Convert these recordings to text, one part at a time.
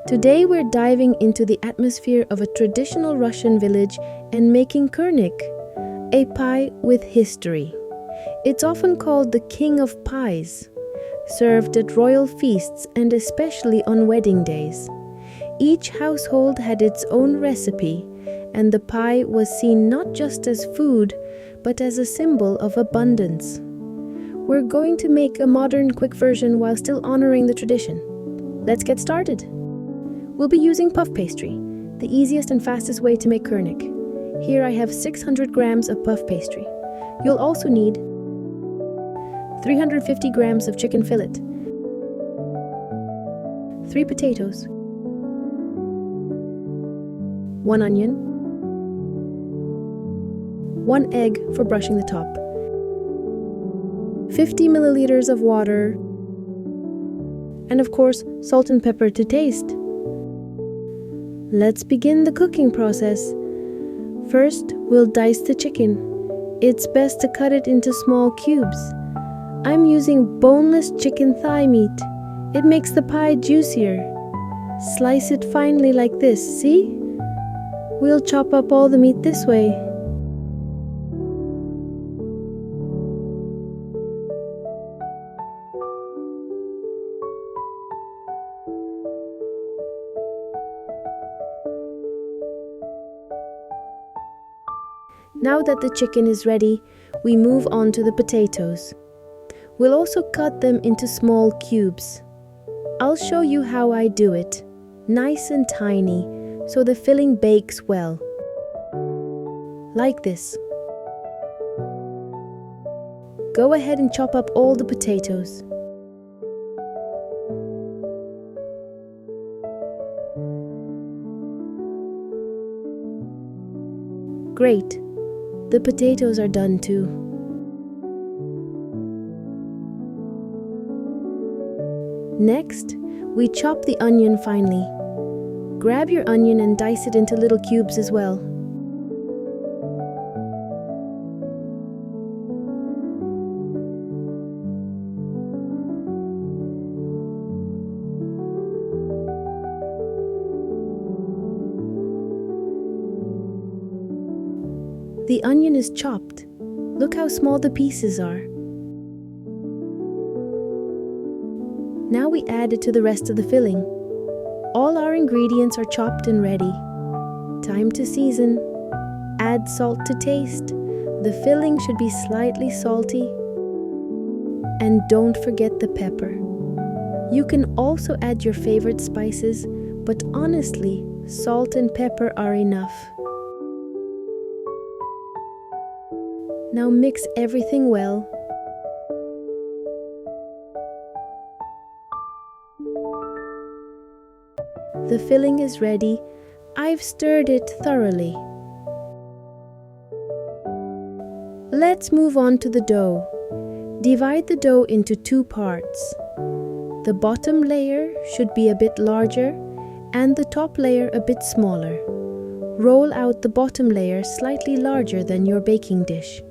Today we're diving into the atmosphere of a traditional Russian village and making kurnik, a pie with history. It's often called the king of pies, served at royal feasts and especially on wedding days. Each household had its own recipe, and the pie was seen not just as food, but as a symbol of abundance. We're going to make a modern quick version while still honoring the tradition. Let's get started. We'll be using puff pastry, the easiest and fastest way to make kurnik. Here I have 600 grams of puff pastry. You'll also need 350 grams of chicken fillet, 3 potatoes, 1 onion, 1 egg for brushing the top, 50 milliliters of water, and of course, salt and pepper to taste. Let's begin the cooking process. First, we'll dice the chicken. It's best to cut it into small cubes. I'm using boneless chicken thigh meat. It makes the pie juicier. Slice it finely like this, see? We'll chop up all the meat this way. Now that the chicken is ready, we move on to the potatoes. We'll also cut them into small cubes. I'll show you how I do it, nice and tiny, so the filling bakes well. Like this. Go ahead and chop up all the potatoes. Great. The potatoes are done too. Next, we chop the onion finely. Grab your onion and dice it into little cubes as well. The onion is chopped. Look how small the pieces are. Now we add it to the rest of the filling. All our ingredients are chopped and ready. Time to season. Add salt to taste. The filling should be slightly salty. And don't forget the pepper. You can also add your favorite spices, but honestly, salt and pepper are enough. Now mix everything well. The filling is ready. I've stirred it thoroughly. Let's move on to the dough. Divide the dough into 2 parts. The bottom layer should be a bit larger and the top layer a bit smaller. Roll out the bottom layer slightly larger than your baking dish.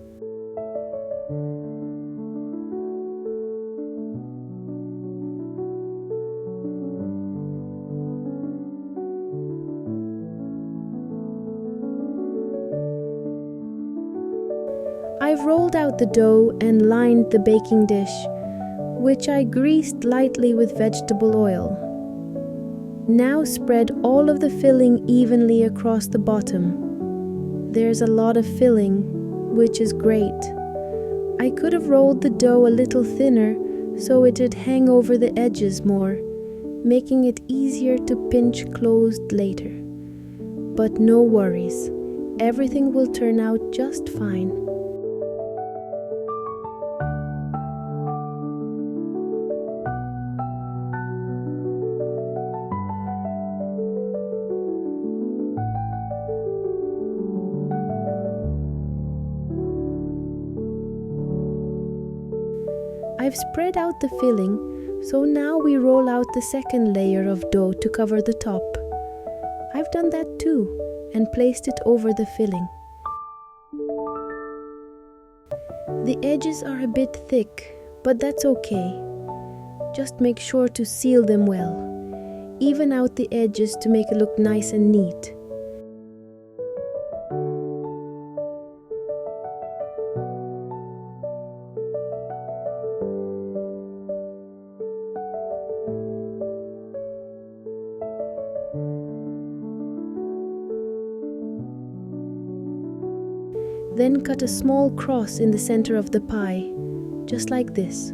I've rolled out the dough and lined the baking dish, which I greased lightly with vegetable oil. Now spread all of the filling evenly across the bottom. There's a lot of filling, which is great. I could have rolled the dough a little thinner so it'd hang over the edges more, making it easier to pinch closed later. But no worries, everything will turn out just fine. I've spread out the filling, so now we roll out the second layer of dough to cover the top. I've done that too and placed it over the filling. The edges are a bit thick, but that's okay. Just make sure to seal them well. even out the edges to make it look nice and neat. Then cut a small cross in the center of the pie, just like this.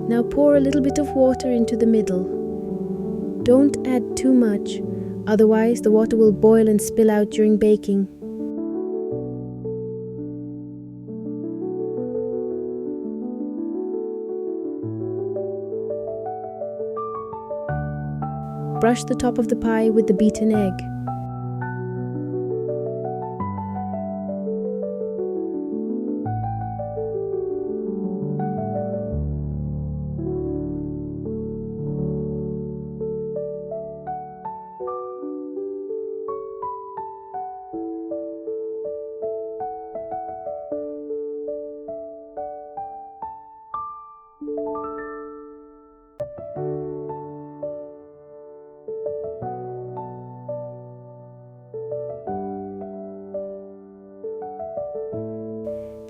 Now pour a little bit of water into the middle. Don't add too much, otherwise the water will boil and spill out during baking. Brush the top of the pie with the beaten egg.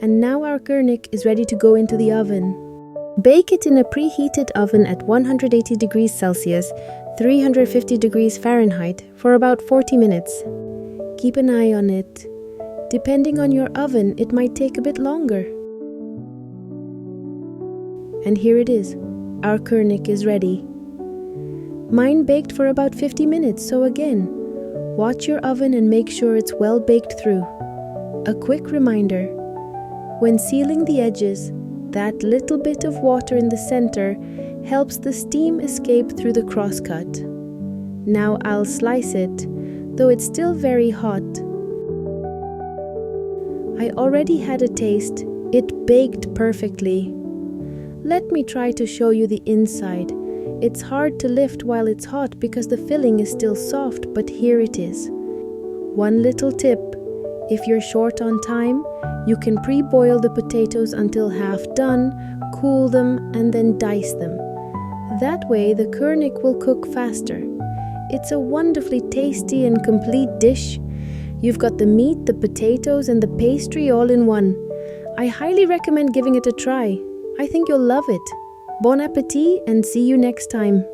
And now our kurnik is ready to go into the oven. Bake it in a preheated oven at 180 degrees Celsius, 350 degrees Fahrenheit for about 40 minutes. Keep an eye on it. Depending on your oven, it might take a bit longer. And here it is. Our kurnik is ready. Mine baked for about 50 minutes, so again, watch your oven and make sure it's well baked through. A quick reminder, when sealing the edges, that little bit of water in the center helps the steam escape through the crosscut. Now I'll slice it, though it's still very hot. I already had a taste. It baked perfectly. Let me try to show you the inside. It's hard to lift while it's hot because the filling is still soft, but here it is. One little tip: if you're short on time, you can pre-boil the potatoes until half done, cool them, and then dice them. That way the kurnik will cook faster. It's a wonderfully tasty and complete dish. You've got the meat, the potatoes, and the pastry all in one. I highly recommend giving it a try. I think you'll love it. Bon appétit and see you next time.